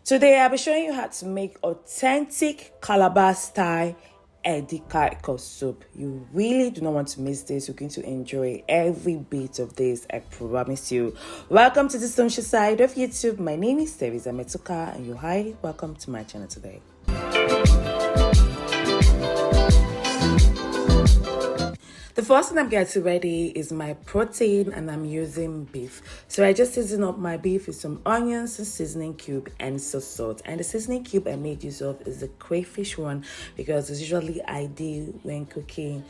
Today I'll be showing you how to make authentic Calabar style Edikaikong soup. You really do not want to miss this. You're going to enjoy every bit of this, I promise you. Welcome to the social side of YouTube. My name is Teresa Metuka and you're highly welcome to my channel today. The first thing I'm getting ready is my protein, and I'm using beef. So I just season up my beef with some onions, a seasoning cube, and some salt. And the seasoning cube I made use of is the crayfish one because it's usually ideal when cooking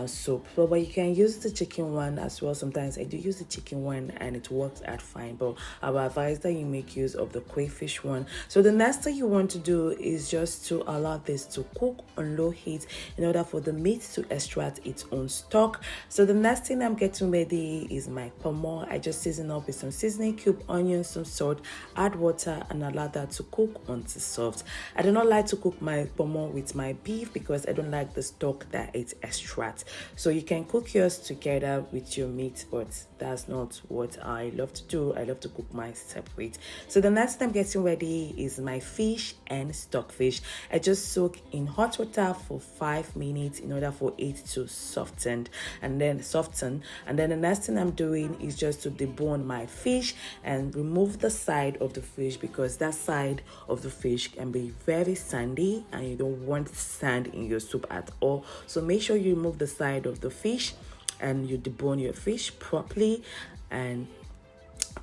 soup. But you can use the chicken one as well. Sometimes I do use the chicken one and it works out fine, but I would advise that you make use of the crayfish one. So the next thing you want to do is just to allow this to cook on low heat in order for the meat to extract its own stock. So the next thing I'm getting ready is my pomo. I just season up with some seasoning cube, onions, some salt, add water and allow that to cook until soft. I do not like to cook my pomo with my beef because I don't like the stock that it extracts. So you can cook yours together with your meat, but that's not what I love to do. I love to cook mine separate. So the next thing I'm getting ready is my fish and stockfish. I just soak in hot water for 5 minutes in order for it to soften. And then the next thing I'm doing is just to debone my fish and remove the side of the fish because that side of the fish can be very sandy and you don't want sand in your soup at all. So make sure you remove the side of the fish and you debone your fish properly and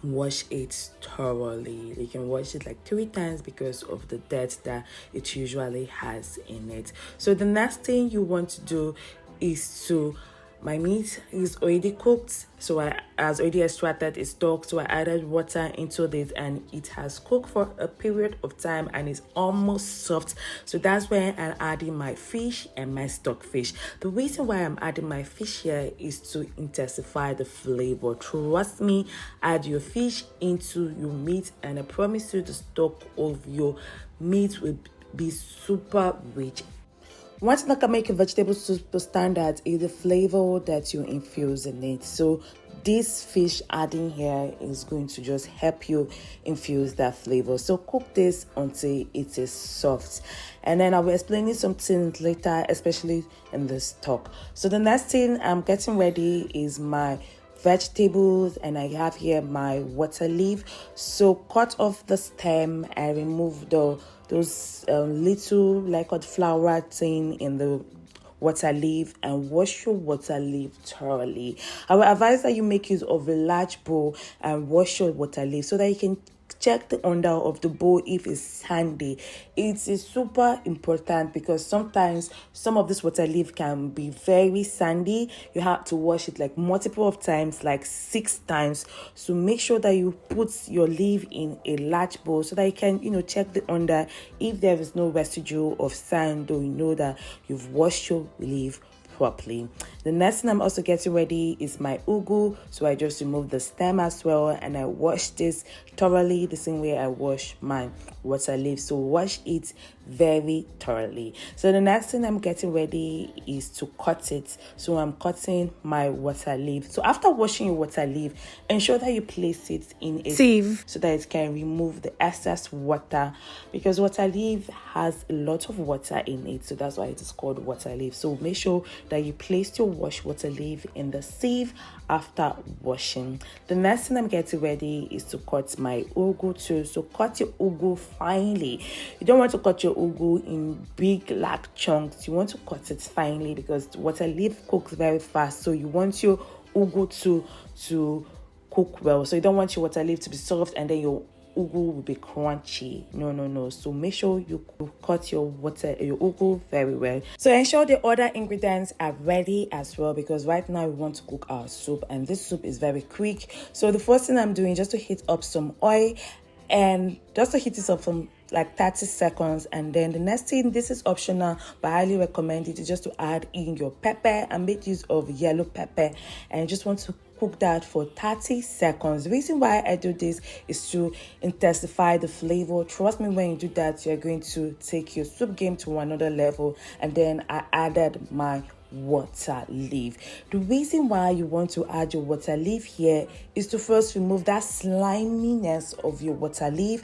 wash it thoroughly. You can wash it like 3 times because of the dirt that it usually has in it. So the next thing you want to do is to my meat is already cooked, so I has already extracted its stock. So I added water into this and it has cooked for a period of time and is almost soft. So that's when I'm adding my fish and my stockfish. The reason why I'm adding my fish here is to intensify the flavor. Trust me, add your fish into your meat and I promise you the stock of your meat will be super rich. One thing that can make a vegetable soup standard is the flavor that you infuse in it. So this fish adding here is going to just help you infuse that flavor. So cook this until it is soft. And then I'll be explaining some things later, especially in the stock. So the next thing I'm getting ready is my vegetables, and I have here my water leaf. So cut off the stem and remove those little like a flower thing in the water leaf and wash your water leaf thoroughly. I will advise that you make use of a large bowl and wash your water leaf so that you can check the under of the bowl if it's sandy. It is super important because sometimes some of this water leaf can be very sandy. You have to wash it like multiple of times, like 6 times. So make sure that you put your leaf in a large bowl so that you can check the under. If there is no residue of sand, or you know that you've washed your leaf properly. The next thing I'm also getting ready is my ugu. So I just remove the stem as well and I wash this thoroughly the same way I wash my water leaf. So wash it very thoroughly. So the next thing I'm getting ready is to cut it. So I'm cutting my water leaf. So after washing your water leaf, ensure that you place it in a sieve so that it can remove the excess water because water leaf has a lot of water in it. So that's why it is called water leaf. So make sure that you place your wash water leaf in the sieve after washing. The next thing I'm getting ready is to cut my ugu too. So cut your ugu finely. You don't want to cut your ugu in big large chunks. You want to cut it finely because water leaf cooks very fast. So you want your ugu to cook well. So you don't want your water leaf to be soft and then your ugu will be crunchy. No. So make sure you cut your ugu very well. So ensure the other ingredients are ready as well because right now we want to cook our soup and this soup is very quick. So the first thing I'm doing is just to heat up some oil and just to heat it up from like 30 seconds. And then the next thing, this is optional but I highly recommend it, is just to add in your pepper and make use of yellow pepper and just want to cook that for 30 seconds. The reason why I do this is to intensify the flavor. Trust me, when you do that, you're going to take your soup game to another level. And then I added my water leaf. The reason why you want to add your water leaf here is to first remove that sliminess of your water leaf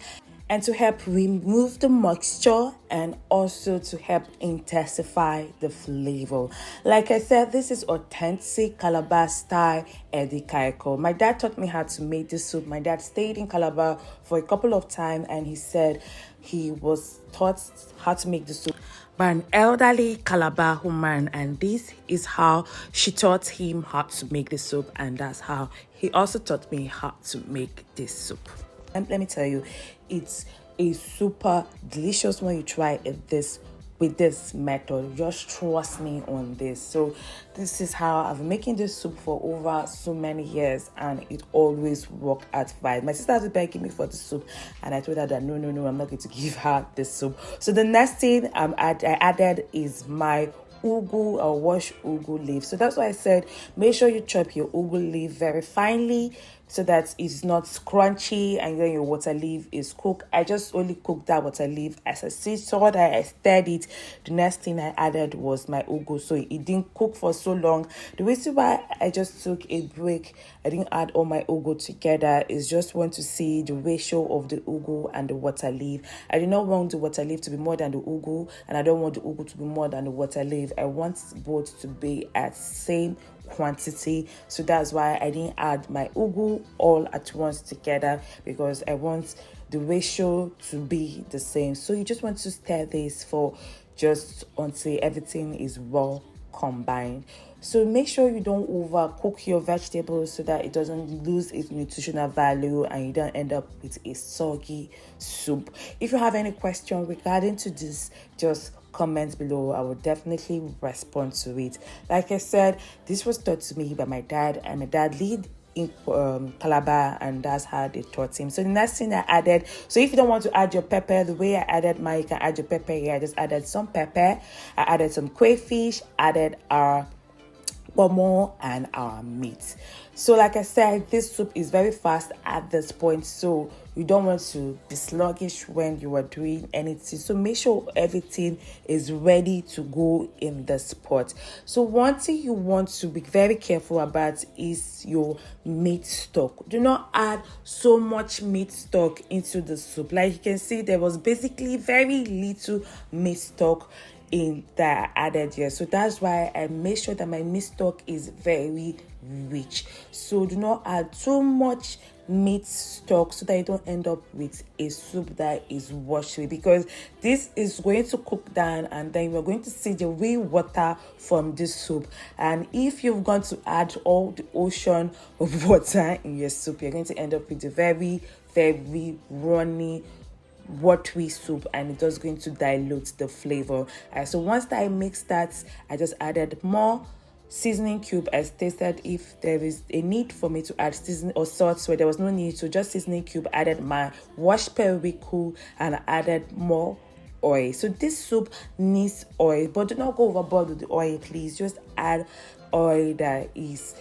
and to help remove the moisture and also to help intensify the flavor. Like I said, this is authentic Calabar style Edikaikong. My dad taught me how to make this soup. My dad stayed in Calabar for a couple of times, and he said he was taught how to make the soup by an elderly Calabar woman, and this is how she taught him how to make the soup, and that's how he also taught me how to make this soup. And let me tell you, it's a super delicious when you try it with this method. Just trust me on this. So this is how I've been making this soup for over so many years, and it always worked out fine. My sister was begging me for the soup, and I told her that no, I'm not going to give her the soup. So the next thing I added is my ugu or washed ugu leaf. So that's why I said make sure you chop your ugu leaf very finely so that it's not crunchy, and then your water leaf is cooked. I just only cooked that water leaf as a sea salt. I stirred it. The next thing I added was my ugu, so it didn't cook for so long. The reason why I just took a break, I didn't add all my ugu together, is just want to see the ratio of the ugu and the water leaf. I do not want the water leaf to be more than the ugu, and I don't want the ugu to be more than the water leaf. I want both to be at same quantity, so that's why I didn't add my ugu all at once together, because I want the ratio to be the same. So you just want to stir this for just until everything is well combined. So make sure you don't overcook your vegetables so that it doesn't lose its nutritional value and you don't end up with a soggy soup. If you have any question regarding to this, just comment below. I will definitely respond to it. Like I said, this was taught to me by my dad, and my dad lived in Calabar, and that's how they taught him. So the next thing I added, so if you don't want to add your pepper the way I added mine, you can add your pepper here. I just added some pepper, I added some crayfish, added our pomo and our meat. So like I said, this soup is very fast at this point, so you don't want to be sluggish when you are doing anything. So make sure everything is ready to go in this pot. So one thing you want to be very careful about is your meat stock. Do not add so much meat stock into the soup. Like you can see, there was basically very little meat stock in that I added here. So that's why I make sure that my meat stock is very rich. So do not add too much meat stock so that you don't end up with a soup that is watery, because this is going to cook down and then we're going to see the real water from this soup. And if you've gone to add all the ocean of water in your soup, you're going to end up with a very runny watery soup, and it's just going to dilute the flavor. So once I mixed that, I just added more seasoning cube. I tasted if there is a need for me to add seasoning or salt, so there was no need, so just seasoning cube. Added my washed periwinkle and added more oil. So this soup needs oil, but do not go overboard with the oil, please. Just add oil that is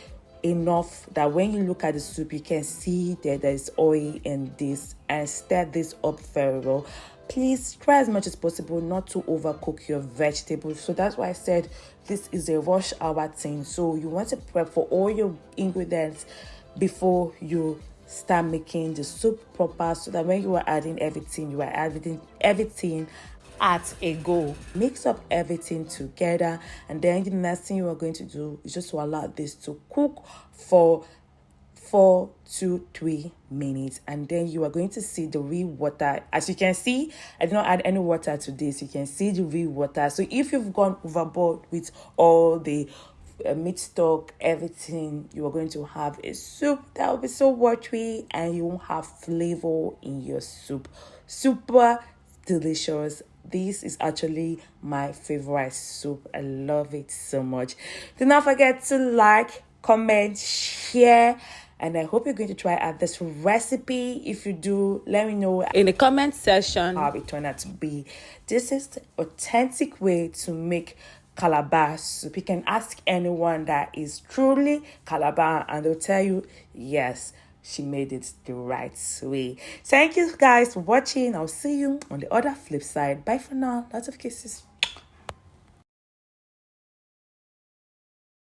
enough that when you look at the soup you can see that there's oil in this, and stir this up very well. Please try as much as possible not to overcook your vegetables. So that's why I said this is a rush hour thing, so you want to prep for all your ingredients before you start making the soup proper, so that when you are adding everything, you are adding everything at a go. Mix up everything together, and then the next thing you are going to do is just to allow this to cook for 4 to 3 minutes, and then you are going to see the real water. As you can see, I did not add any water to this. You can see the real water. So if you've gone overboard with all the meat stock, everything, you are going to have a soup that will be so watery and you won't have flavor in your soup. Super delicious. This is actually my favorite soup. I love it so much. Do not forget to like, comment, share, and I hope you're going to try out this recipe. If you do, let me know in the comment section how it turned out to be. This is the authentic way to make Calabar soup. You can ask anyone that is truly Calabar and they'll tell you, yes, she made it the right way. Thank you guys for watching. I'll see you on the other flip side. Bye for now. Lots of kisses.